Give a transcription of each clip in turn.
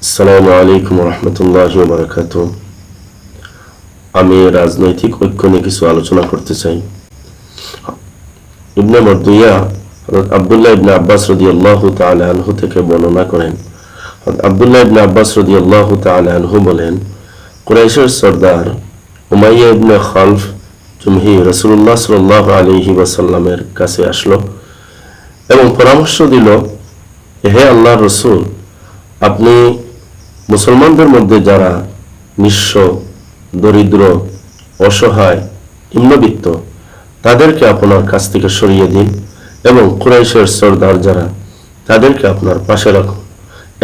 আসসালামু আলাইকুম রহমতুল্লাহি ওয়া বারাকাতুহু। আমি রাজনৈতিক ঐক্য নিয়ে কিছু আলোচনা করতে চাই। ইবনে মারদুইয়া হযরত আব্দুল্লাহ ইবনে আব্বাস রাদিয়াল্লাহু তাআলা আনহু থেকে বর্ণনা করেন। হযরত আব্দুল্লাহ ইবনে আব্বাস রাদিয়াল্লাহু তাআলা আনহু বলেন, কুরাইশের সরদার উমাইয়া ইবনে খালফ জুমহি রাসূলুল্লাহ সাল্লাল্লাহু আলাইহি ওয়াসাল্লামের কাছে আসলো এবং পরামর্শ দিল, হে আল্লাহর রাসূল, আপনি মুসলমানদের মধ্যে যারা নিঃস্ব, দরিদ্র, অসহায়, নিম্নবিত্ত তাদেরকে আপনার কাছ থেকে সরিয়ে দিন এবং কুরাইশের সরদার যারা তাদেরকে আপনার পাশে রাখুন।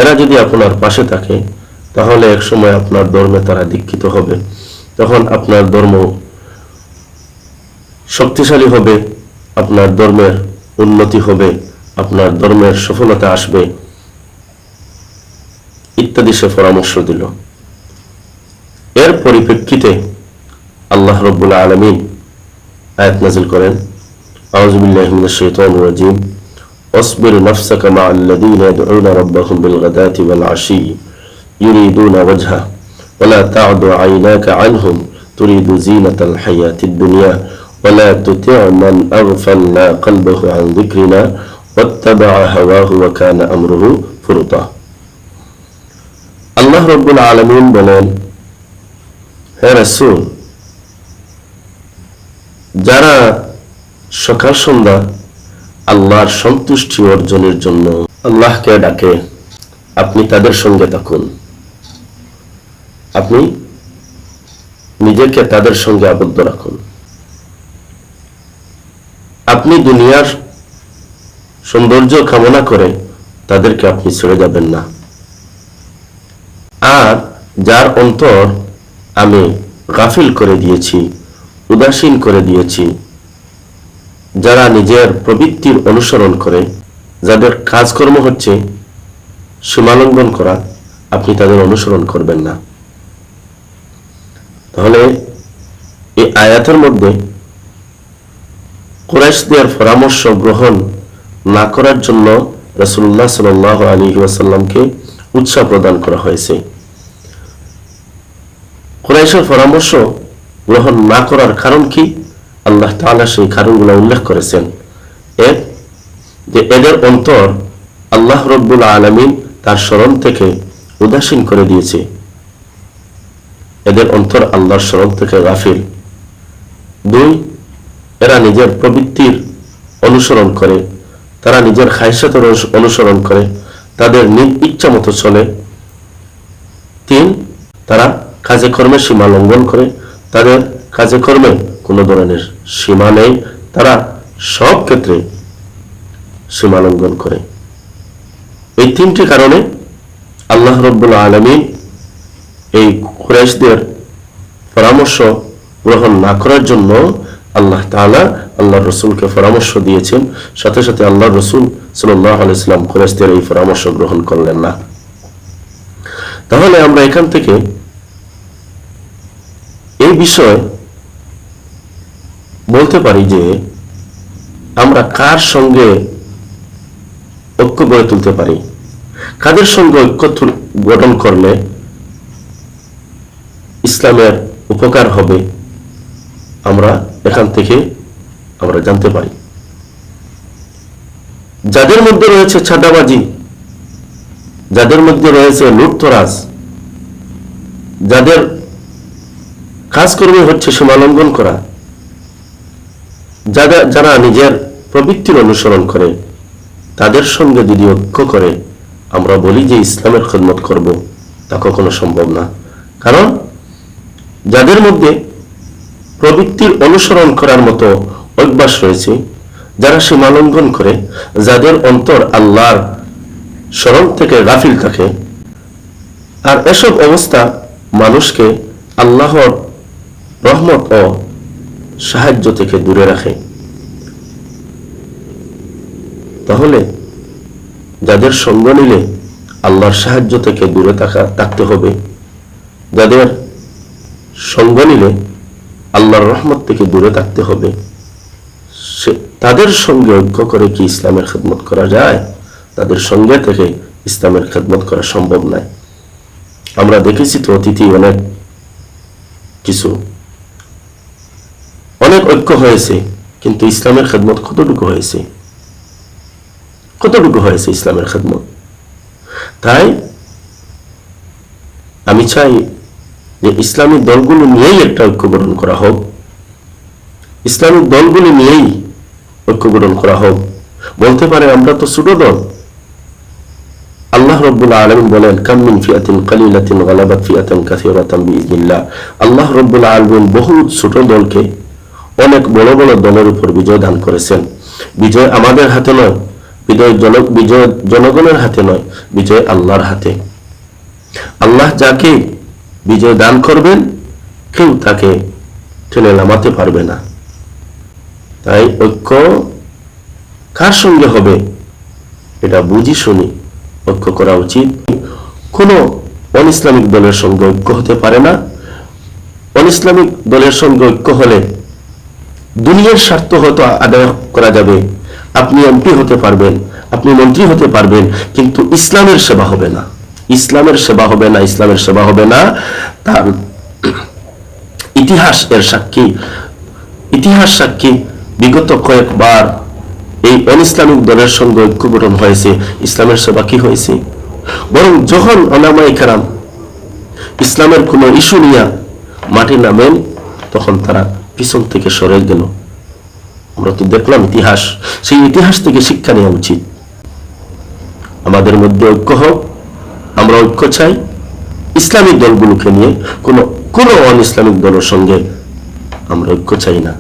এরা যদি আপনার পাশে থাকে তাহলে একসময় আপনার ধর্মে তারা দীক্ষিত হবে, তখন আপনার ধর্ম শক্তিশালী হবে, আপনার ধর্মের উন্নতি হবে, আপনার ধর্মের সফলতা আসবে ইত্যাদি সে পরামর্শ দিল। এর পরিপ্রেক্ষিতে আল্লাহ রাব্বুল আলামিন আয়াত নাযিল করেন, আউযু বিল্লাহি মিনাশ শাইতানির রাজীম, ওয়াসবির নাফসাকা মা'আল্লাযীনা ইয়াদউনা রাব্বাহুম বিল-গাদাতি ওয়াল-আশী ইউরিদুনা ওয়াজহা ওয়া লা তা'দু আইনাকা আনহুম তুরিদু যীনাতাল হায়াতিদ দুনিয়া ওয়া লা তুতি' মান আগফালনা কলবাহু আন যিকরিনা ওয়াত্তাবা'a হাওয়াহু ওয়া কানা আমরুহু ফুরুতা। আল্লাহ রাব্বুল আলামিন বলেন, হে রাসূল, যারা সকাল সন্ধ্যা আল্লাহর সন্তুষ্টি অর্জনের জন্য আল্লাহকে ডাকে, আপনি তাদের সঙ্গে থাকুন, আপনি নিজেকে তাদের সঙ্গে আবদ্ধ রাখুন। আপনি দুনিয়ার সৌন্দর্য কামনা করে তাদেরকে আপনি ছেড়ে যাবেন না। আর যার অন্তর আমি গাফিল করে দিয়েছি, উদাসীন করে দিয়েছি, যারা নিজের প্রবৃত্তির অনুসরণ করে, যাদের কাজকর্ম হচ্ছে সীমালঙ্ঘন করা, আপনি তাদের অনুসরণ করবেন না। তাহলে এই আয়াতের মধ্যে কুরাইশদের পরামর্শ গ্রহণ না করার জন্য রাসূলুল্লাহ সাল্লাল্লাহু আলাইহি ওয়াসাল্লামকে উৎসাহ প্রদান করা হয়েছে। কুরাইশের পরামর্শ গ্রহণ না করার কারণ কি? আল্লাহ তাআলা সেই কারণগুলো উল্লেখ করেছেন। এক, যে এদের অন্তর আল্লাহ রাব্বুল আলামিন তার স্মরণ থেকে উদাসীন করে দিয়েছে, এদের অন্তর আল্লাহর স্মরণ থেকে গাফিল। দুই, এরা নিজের প্রবৃত্তির অনুসরণ করে, তারা নিজের খায়সাতের অনুসরণ করে, তাদের নিজ ইচ্ছা মতো চলে। তিন, তারা কাজে কর্মে সীমা লঙ্ঘন করে, তাদের কাজে কর্মে কোনো ধরনের সীমা নেই, তারা সব ক্ষেত্রে সীমা লঙ্ঘন করে। এই তিনটি কারণে আল্লাহ রাব্বুল আলামিন এই কুরাইশদের পরামর্শ গ্রহণ না করার জন্য আল্লাহ তাআলা আল্লাহর রাসূলকে পরামর্শ দিয়েছেন, সাথে সাথে আল্লাহর রাসূল সাল্লাল্লাহু আলাইহি ওয়াসাল্লাম কুরাইশদের এই পরামর্শ গ্রহণ করলেন না। তাহলে আমরা এখান থেকে এই বিষয় বলতে পারি যে আমরা কার সঙ্গে ঐক্য গড়ে তুলতে পারি, কাদের সঙ্গে ঐক্য গঠন করলে ইসলামের উপকার হবে, আমরা এখান থেকে আমরা জানতে পারি। যাদের মধ্যে রয়েছে ছাঁদাবাজি, যাদের মধ্যে রয়েছে লুটতরাজ, যাদের কাজকর্ম হচ্ছে সীমালঙ্ঘন করা, যারা নিজের প্রবৃত্তির অনুসরণ করে, তাদের সঙ্গে যদি ঐক্য করে আমরা বলি যে ইসলামের খিদমত করব, তা কখনো সম্ভব না। কারণ যাদের মধ্যে প্রবৃত্তির অনুসরণ করার মতো অভ্যাস রয়েছে, যারা সীমালঙ্ঘন করে, যাদের অন্তর আল্লাহর স্মরণ থেকে গাফিল থাকে, আর এসব অবস্থা মানুষকে আল্লাহর রহমত ও সাহায্য থেকে দূরে রাখে। তাহলে যাদের সঙ্গ নিলে আল্লাহর সাহায্য থেকে দূরে থাকতে হবে, যাদের সঙ্গ নিলে আল্লাহর রহমত থেকে দূরে থাকতে হবে, তাদের সঙ্গে ঐক্য করে কি ইসলামের খিদমত করা যায়? তাদের সঙ্গে থেকে ইসলামের খিদমত করা সম্ভব নয়। আমরা দেখেছি তো অতীতে অনেক কিছু, অনেক ঐক্য হয়েছে, কিন্তু ইসলামের খেদমত কতটুকু হয়েছে? কতটুকু হয়েছে ইসলামের খেদমত? তাই আমি চাই যে ইসলামী দলগুলো নিয়েই একটা ঐক্য গঠন করা হোক, ইসলামিক দলগুলি নিয়েই ঐক্য গঠন করা হোক। বলতে পারে আমরা তো ছোট দল। আল্লাহ রাব্বুল আলামিন বলেন, কাম মিন ফিয়াতিন কালিলাতিন গালাবাত ফিয়াতান কাসীরাতান বিইজনিল্লাহ। আল্লাহ রাব্বুল আলামিন বহু ছোট দলকে অনেক বড় বড় দলের উপর বিজয় দান করেছেন। বিজয় আমাদের হাতে নয়, বিজয় জনগণের হাতে নয়, বিজয় আল্লাহর হাতে। আল্লাহ যাকে বিজয় দান করবেন, কেউ তাকে টেনে নামাতে পারবে না। তাই ঐক্য কার সঙ্গে হবে এটা বুঝি শুনি ঐক্য করা উচিত। কোন অন ইসলামিক দলের সঙ্গে ঐক্য হতে পারে না। অন ইসলামিক দলের সঙ্গে ঐক্য হলে দুনিয়ার স্বার্থ হয়তো আদায় করা যাবে, আপনি এমপি হতে পারবেন, আপনি মন্ত্রী হতে পারবেন, কিন্তু ইসলামের সেবা হবে না, ইসলামের সেবা হবে না, ইসলামের সেবা হবে না। তার ইতিহাস এর সাক্ষী, ইতিহাস সাক্ষী বিগত কয়েকবার এই অন ইসলামিক দলের সঙ্গে ঐক্য গঠন হয়েছে, ইসলামের সেবা কি হয়েছে? বরং যখন ওলামায়ে কেরাম ইসলামের কোন ইস্যু নিয়ে মাঠে নামেন, তখন তারা পিছন থেকে সরে গেল। আমরা তো দেখলাম ইতিহাস, সেই ইতিহাস থেকে শিক্ষা নেওয়া উচিত। আমাদের মধ্যে ঐক্য হোক, আমরা ঐক্য চাই ইসলামিক দলগুলোকে নিয়ে, কোন অন ইসলামিক দলের সঙ্গে আমরা ঐক্য চাই না।